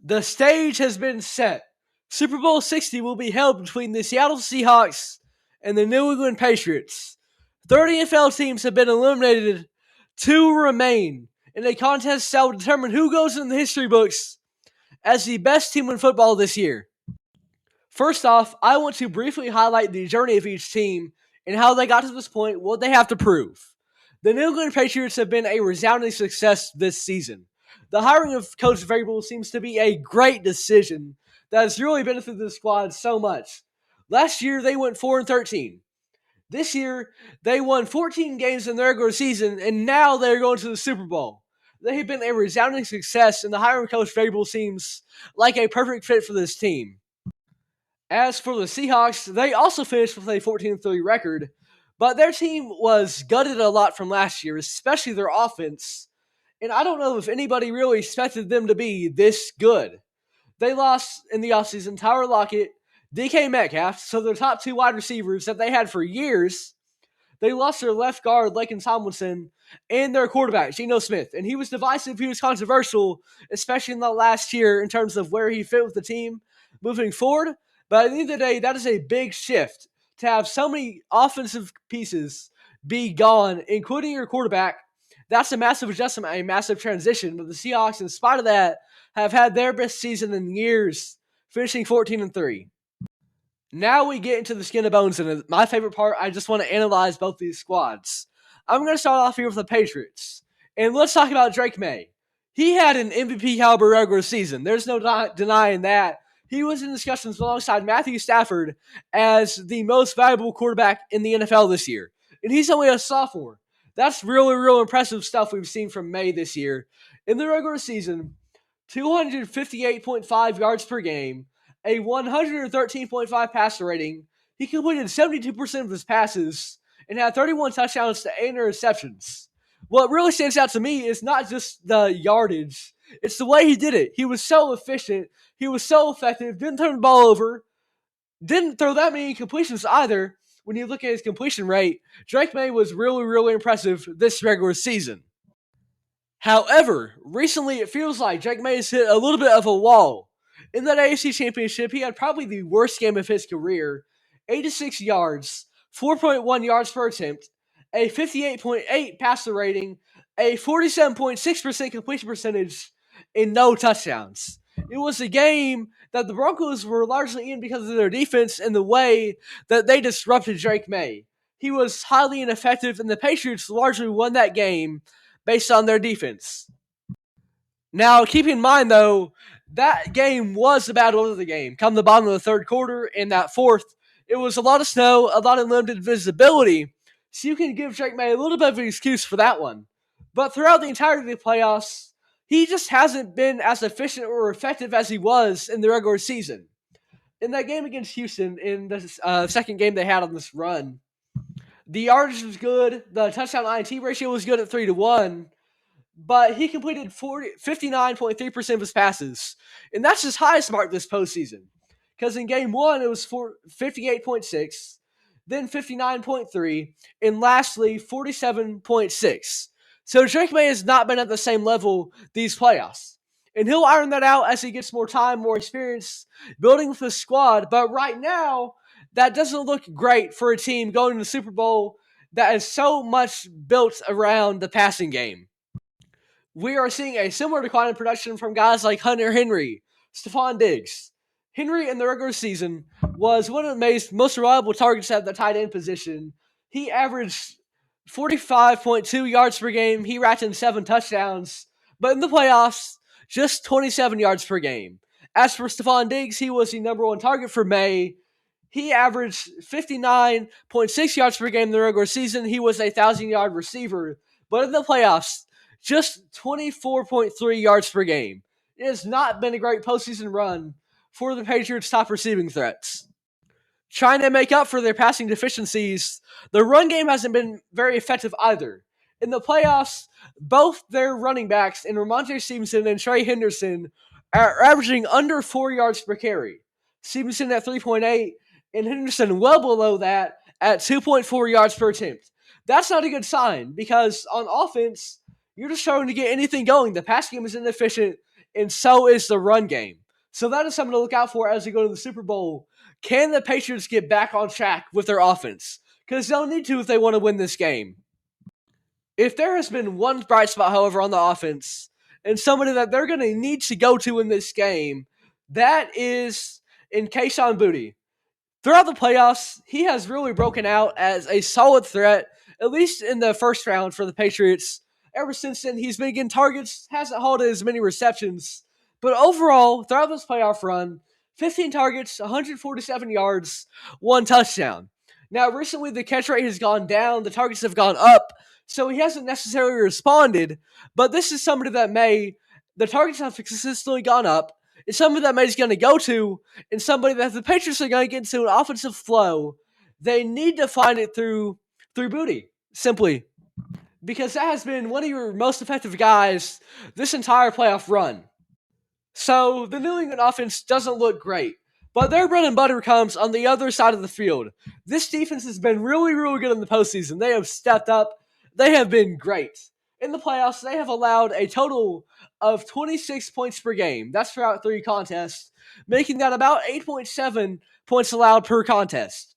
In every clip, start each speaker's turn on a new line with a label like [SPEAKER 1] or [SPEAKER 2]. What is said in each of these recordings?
[SPEAKER 1] The stage has been set. Super Bowl 60 will be held between the Seattle Seahawks and the New England Patriots. 30 NFL teams have been eliminated. 2 remain in a contest that will determine who goes in the history books as the best team in football this year. First off, I want to briefly highlight the journey of each team and how they got to this point, what they have to prove. The New England Patriots have been a resounding success this season. The hiring of Coach Vrabel seems to be a great decision that has really benefited the squad so much. Last year, they went 4-13. This year, they won 14 games in the regular season, and now they're going to the Super Bowl. They have been a resounding success, and the hiring of Coach Vrabel seems like a perfect fit for this team. As for the Seahawks, they also finished with a 14-3 record, but their team was gutted a lot from last year, especially their offense, and I don't know if anybody really expected them to be this good. They lost in the offseason Tyler Lockett, DK Metcalf, so their top 2 wide receivers that they had for years. They lost their left guard, Laken Tomlinson, and their quarterback, Geno Smith. And he was divisive, he was controversial, especially in the last year in terms of where he fit with the team moving forward. But at the end of the day, that is a big shift to have so many offensive pieces be gone, including your quarterback. That's a massive adjustment, a massive transition. But the Seahawks, in spite of that, have had their best season in years, finishing 14-3. Now we get into the skin and bones, and my favorite part, I just want to analyze both these squads. I'm going to start off here with the Patriots. And let's talk about Drake Maye. He had an MVP caliber regular season. There's no denying that. He was in discussions alongside Matthew Stafford as the most valuable quarterback in the NFL this year. And he's only a sophomore. That's really, real impressive stuff we've seen from Maye this year. In the regular season, 258.5 yards per game, a 113.5 passer rating. He completed 72% of his passes and had 31 touchdowns to 8 interceptions. What really stands out to me is not just the yardage, it's the way he did it. He was so efficient, he was so effective, didn't turn the ball over, didn't throw that many completions either. When you look at his completion rate, Drake Maye was really, really impressive this regular season. However, recently it feels like Drake Maye has hit a little bit of a wall. In that AFC Championship, he had probably the worst game of his career. 86 yards, 4.1 yards per attempt, a 58.8 passer rating, a 47.6% completion percentage, and no touchdowns. It was a game that the Broncos were largely in because of their defense and the way that they disrupted Drake Maye. He was highly ineffective, and the Patriots largely won that game based on their defense. Now, keep in mind, though, that game was the battle of the game. Come the bottom of the third quarter, in that fourth, it was a lot of snow, a lot of limited visibility, so you can give Drake Maye a little bit of an excuse for that one. But throughout the entirety of the playoffs, he just hasn't been as efficient or effective as he was in the regular season. In that game against Houston, in the second game they had on this run, the yardage was good, the touchdown INT ratio was good at 3-1, but he completed 59.3% of his passes. And that's his highest mark this postseason. Because in game 1, it was 58.6, then 59.3, and lastly, 47.6. So Drake Maye has not been at the same level these playoffs. And he'll iron that out as he gets more time, more experience, building with the squad. But right now, that doesn't look great for a team going to the Super Bowl that is so much built around the passing game. We are seeing a similar decline in production from guys like Hunter Henry, Stefon Diggs. Henry in the regular season was one of the most reliable targets at the tight end position. He averaged 45.2 yards per game. He racked in 7 touchdowns. But in the playoffs, just 27 yards per game. As for Stefon Diggs, he was the number 1 target for Maye. He averaged 59.6 yards per game in the regular season. He was a 1,000-yard receiver. But in the playoffs, just 24.3 yards per game. It has not been a great postseason run for the Patriots' top receiving threats. Trying to make up for their passing deficiencies, the run game hasn't been very effective either. In the playoffs, both their running backs in Rhamondre Stevenson and Trey Henderson are averaging under 4 yards per carry. Stevenson at 3.8 and Henderson well below that at 2.4 yards per attempt. That's not a good sign because on offense, you're just trying to get anything going. The pass game is inefficient, and so is the run game. So that is something to look out for as we go to the Super Bowl. Can the Patriots get back on track with their offense? Because they'll need to if they want to win this game. If there has been one bright spot, however, on the offense, and somebody that they're going to need to go to in this game, that is in Keyshon Boutte. Throughout the playoffs, he has really broken out as a solid threat, at least in the first round for the Patriots. Ever since then, he's been getting targets, hasn't held as many receptions. But overall, throughout this playoff run, 15 targets, 147 yards, 1 touchdown. Now, recently the catch rate has gone down, the targets have gone up, so he hasn't necessarily responded. But this is somebody that the targets have consistently gone up. It's somebody that May's going to go to, and somebody that the Patriots are going to get into an offensive flow. They need to find it through Boutte, simply. Because that has been one of your most effective guys this entire playoff run. So the New England offense doesn't look great, but their bread and butter comes on the other side of the field. This defense has been really, really good in the postseason. They have stepped up. They have been great. In the playoffs, they have allowed a total of 26 points per game. That's throughout 3 contests, making that about 8.7 points allowed per contest.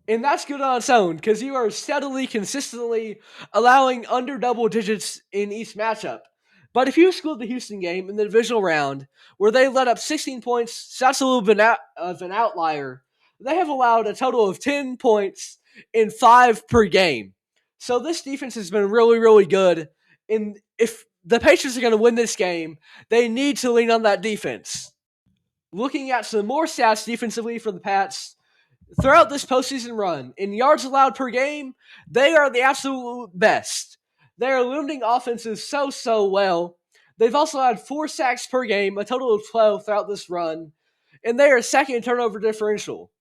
[SPEAKER 1] And that's good on its own, because you are steadily, consistently allowing under double digits in each matchup. But if you exclude the Houston game in the divisional round, where they let up 16 points, so that's a little bit of an outlier, they have allowed a total of 10 points in 5 per game. So this defense has been really, really good. And if the Patriots are going to win this game, they need to lean on that defense. Looking at some more stats defensively for the Pats, throughout this postseason run, in yards allowed per game, they are the absolute best. They are limiting offenses so well. They've also had 4 sacks per game, a total of 12 throughout this run, and they are second in turnover differential.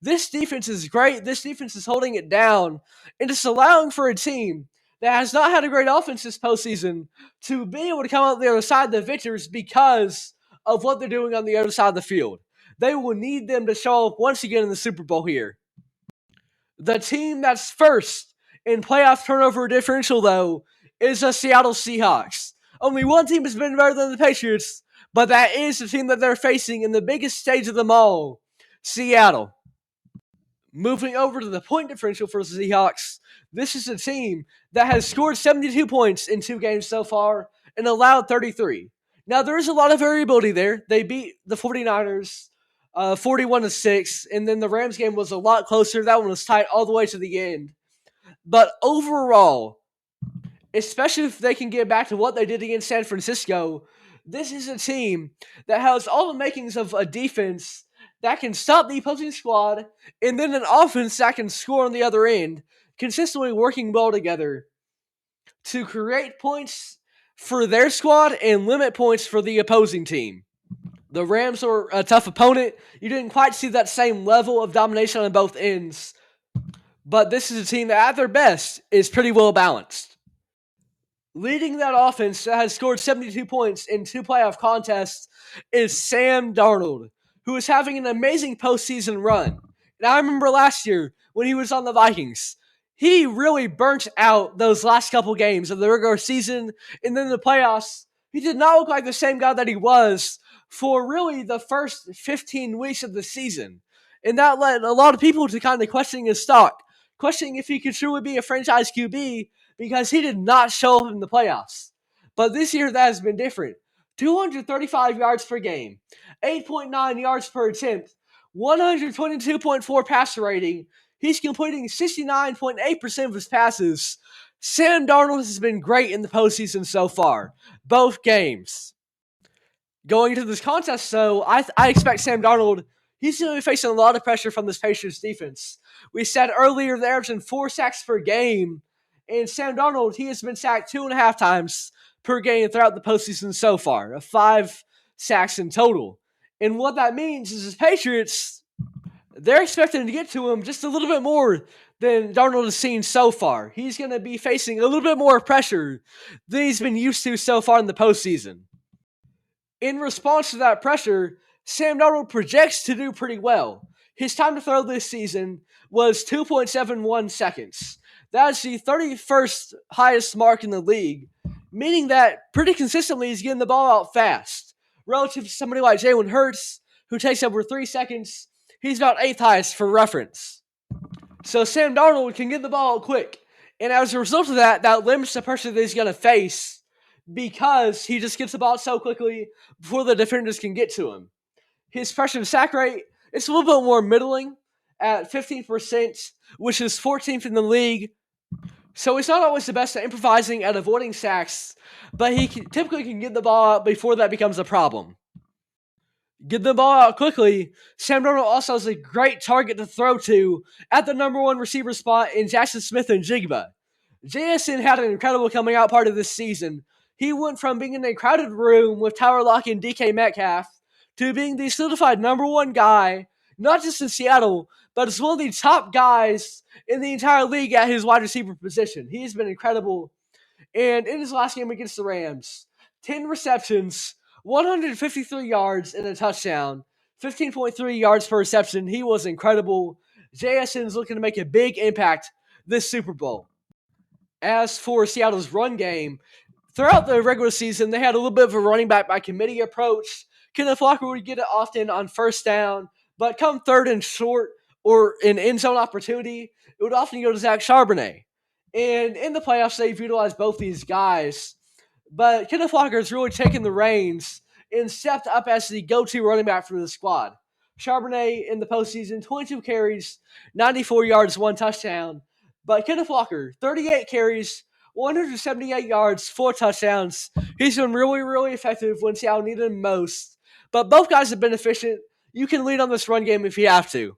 [SPEAKER 1] This defense is great. This defense is holding it down, and it's allowing for a team that has not had a great offense this postseason to be able to come out the other side of the victors because of what they're doing on the other side of the field. They will need them to show up once again in the Super Bowl here. The team that's first in playoff turnover differential, though, is the Seattle Seahawks. Only one team has been better than the Patriots, but that is the team that they're facing in the biggest stage of them all, Seattle. Moving over to the point differential for the Seahawks, this is a team that has scored 72 points in 2 games so far and allowed 33. Now, there is a lot of variability there. They beat the 49ers 41-6, and then the Rams game was a lot closer. That one was tight all the way to the end. But overall, especially if they can get back to what they did against San Francisco, this is a team that has all the makings of a defense that can stop the opposing squad, and then an offense that can score on the other end, consistently working well together to create points for their squad and limit points for the opposing team. The Rams are a tough opponent. You didn't quite see that same level of domination on both ends, but this is a team that at their best is pretty well balanced. Leading that offense that has scored 72 points in 2 playoff contests is Sam Darnold, who is having an amazing postseason run. And I remember last year when he was on the Vikings, he really burnt out those last couple games of the regular season, and then the playoffs. He did not look like the same guy that he was for really the first 15 weeks of the season. And that led a lot of people to kind of questioning his stock, questioning if he could truly be a franchise QB because he did not show up in the playoffs. But this year that has been different. 235 yards per game, 8.9 yards per attempt, 122.4 passer rating. He's completing 69.8% of his passes. Sam Darnold has been great in the postseason so far, both games. Going into this contest, though, I expect Sam Darnold, he's going to be facing a lot of pressure from this Patriots defense. We said earlier they're averaging 4 sacks per game, and Sam Darnold, he has been sacked 2.5 times per game throughout the postseason so far, 5 sacks in total. And what that means is the Patriots, they're expecting to get to him just a little bit more than Darnold has seen so far. He's going to be facing a little bit more pressure than he's been used to so far in the postseason. In response to that pressure, Sam Darnold projects to do pretty well. His time to throw this season was 2.71 seconds. That is the 31st highest mark in the league. meaning that pretty consistently he's getting the ball out fast. Relative to somebody like Jalen Hurts, who takes over 3 seconds, he's about 8th highest for reference. So Sam Darnold can get the ball out quick. And as a result of that, that limits the pressure that he's going to face because he just gets the ball so quickly before the defenders can get to him. His pressure to sack rate is a little bit more middling at 15%, which is 14th in the league. So he's not always the best at improvising and avoiding sacks, but he typically can get the ball out before that becomes a problem. Get the ball out quickly. Sam Darnold also has a great target to throw to at the number 1 receiver spot in Jaxon Smith-Njigba. JSN had an incredible coming out party this season. He went from being in a crowded room with Tyler Lockett and DK Metcalf to being the solidified number 1 guy, not just in Seattle, but as one of the top guys in the entire league at his wide receiver position. He's been incredible. And in his last game against the Rams, 10 receptions, 153 yards and a touchdown, 15.3 yards per reception. He was incredible. JSN is looking to make a big impact this Super Bowl. As for Seattle's run game, throughout the regular season, they had a little bit of a running back by committee approach. Kenneth Walker would get it often on first down, but come third and short or an end zone opportunity, it would often go to Zach Charbonnet. And in the playoffs, they've utilized both these guys. But Kenneth Walker has really taken the reins and stepped up as the go-to running back for the squad. Charbonnet in the postseason, 22 carries, 94 yards, 1 touchdown. But Kenneth Walker, 38 carries, 178 yards, 4 touchdowns. He's been really, really effective when Seattle needed him most. But both guys have been efficient. You can lead on this run game if you have to.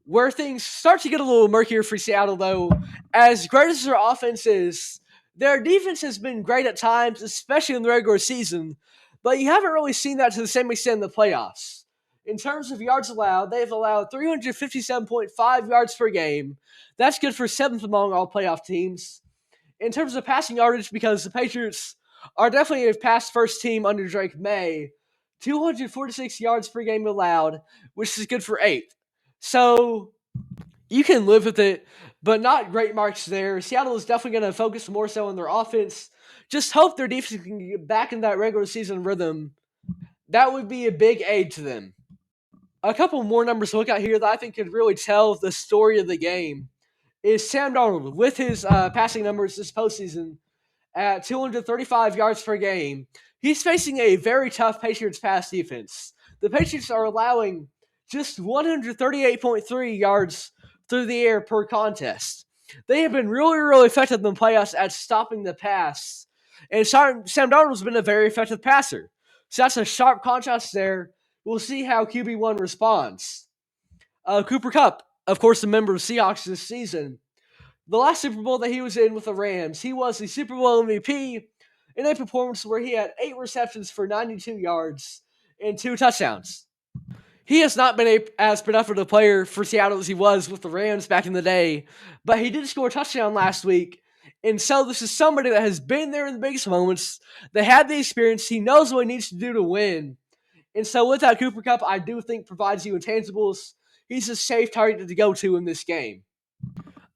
[SPEAKER 1] Where things start to get a little murkier for Seattle, though, as great as their offense is, their defense has been great at times, especially in the regular season, but you haven't really seen that to the same extent in the playoffs. In terms of yards allowed, they've allowed 357.5 yards per game. That's good for 7th among all playoff teams. In terms of passing yardage, because the Patriots are definitely a pass-first team under Drake Maye, 246 yards per game allowed, which is good for 8th. So you can live with it, but not great marks there. Seattle is definitely going to focus more so on their offense. Just hope their defense can get back in that regular season rhythm. That would be a big aid to them. A couple more numbers to look at here that I think could really tell the story of the game is Sam Darnold with his passing numbers this postseason at 235 yards per game. He's facing a very tough Patriots pass defense. The Patriots are allowing just 138.3 yards through the air per contest. They have been really, really effective in the playoffs at stopping the pass. And Sam Darnold's been a very effective passer. So that's a sharp contrast there. We'll see how QB1 responds. Cooper Kupp, of course, a member of Seahawks this season. The last Super Bowl that he was in with the Rams, he was the Super Bowl MVP in a performance where he had 8 receptions for 92 yards and 2 touchdowns. He has not been as productive a player for Seattle as he was with the Rams back in the day, but he did score a touchdown last week. And so this is somebody that has been there in the biggest moments. They had the experience. He knows what he needs to do to win. And so with that, Cooper Kupp, I do think provides you intangibles. He's a safe target to go to in this game.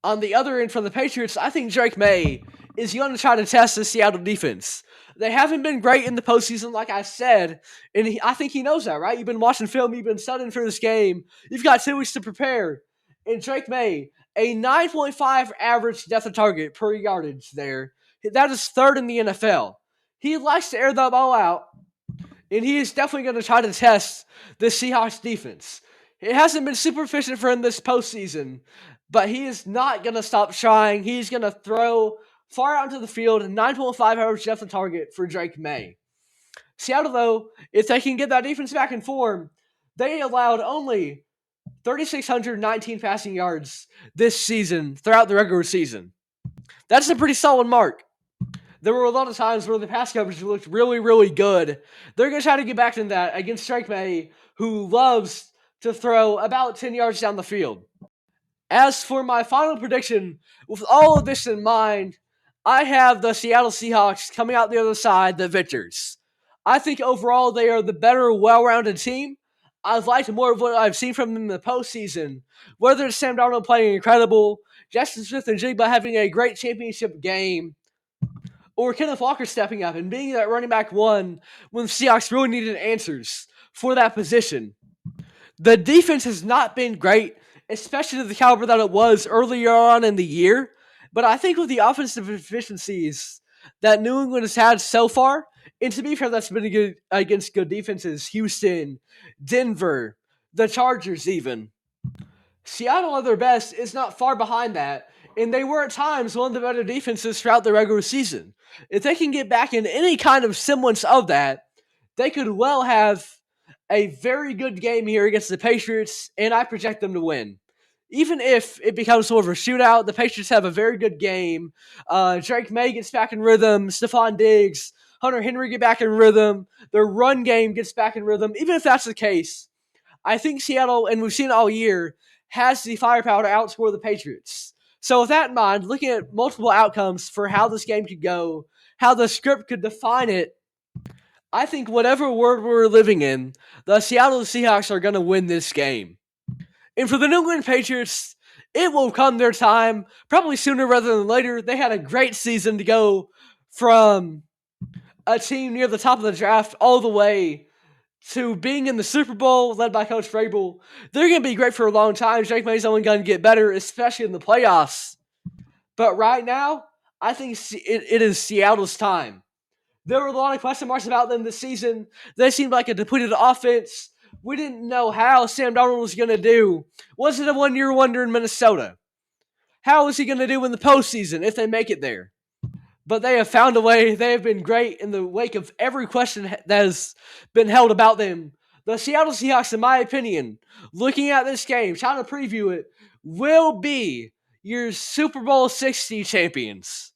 [SPEAKER 1] On the other end for the Patriots, I think Drake Maye is going to try to test the Seattle defense. They haven't been great in the postseason, like I said, and I think he knows that, right? You've been watching film, you've been studying for this game. You've got 2 weeks to prepare. And Drake Maye, a 9.5 average depth of target per yardage there. That is 3rd in the NFL. He likes to air the ball out, and he is definitely going to try to test the Seahawks defense. It hasn't been super efficient for him this postseason, but he is not going to stop trying. He's going to throw far out into the field, 9.5 average depth of target for Drake Maye. Seattle, though, if they can get that defense back in form, they allowed only 3,619 passing yards this season throughout the regular season. That's a pretty solid mark. There were a lot of times where the pass coverage looked really, really good. They're going to try to get back to that against Drake Maye, who loves to throw about 10 yards down the field. As for my final prediction, with all of this in mind, I have the Seattle Seahawks coming out the other side, the victors. I think overall they are the better, well-rounded team. I've liked more of what I've seen from them in the postseason. Whether it's Sam Darnold playing incredible, Jaxon Smith-Njigba having a great championship game, or Kenneth Walker stepping up and being that running back one when the Seahawks really needed answers for that position. The defense has not been great, especially to the caliber that it was earlier on in the year. But I think with the offensive efficiencies that New England has had so far, and to be fair, that's been good against good defenses, Houston, Denver, the Chargers even. Seattle at their best is not far behind that, and they were at times one of the better defenses throughout the regular season. If they can get back in any kind of semblance of that, they could well have a very good game here against the Patriots, and I project them to win. Even if it becomes sort of a shootout, the Patriots have a very good game. Drake Maye gets back in rhythm. Stefon Diggs, Hunter Henry get back in rhythm. Their run game gets back in rhythm. Even if that's the case, I think Seattle, and we've seen it all year, has the firepower to outscore the Patriots. So with that in mind, looking at multiple outcomes for how this game could go, how the script could define it, I think whatever world we're living in, the Seattle Seahawks are going to win this game. And for the New England Patriots, it will come their time, probably sooner rather than later. They had a great season to go from a team near the top of the draft all the way to being in the Super Bowl, led by Coach Vrabel. They're going to be great for a long time. Drake Maye's only going to get better, especially in the playoffs. But right now, I think it is Seattle's time. There were a lot of question marks about them this season. They seemed like a depleted offense. We didn't know how Sam Darnold was going to do. Was it a one-year wonder in Minnesota? How is he going to do in the postseason if they make it there? But they have found a way. They have been great in the wake of every question that has been held about them. The Seattle Seahawks, in my opinion, looking at this game, trying to preview it, will be your Super Bowl 60 champions.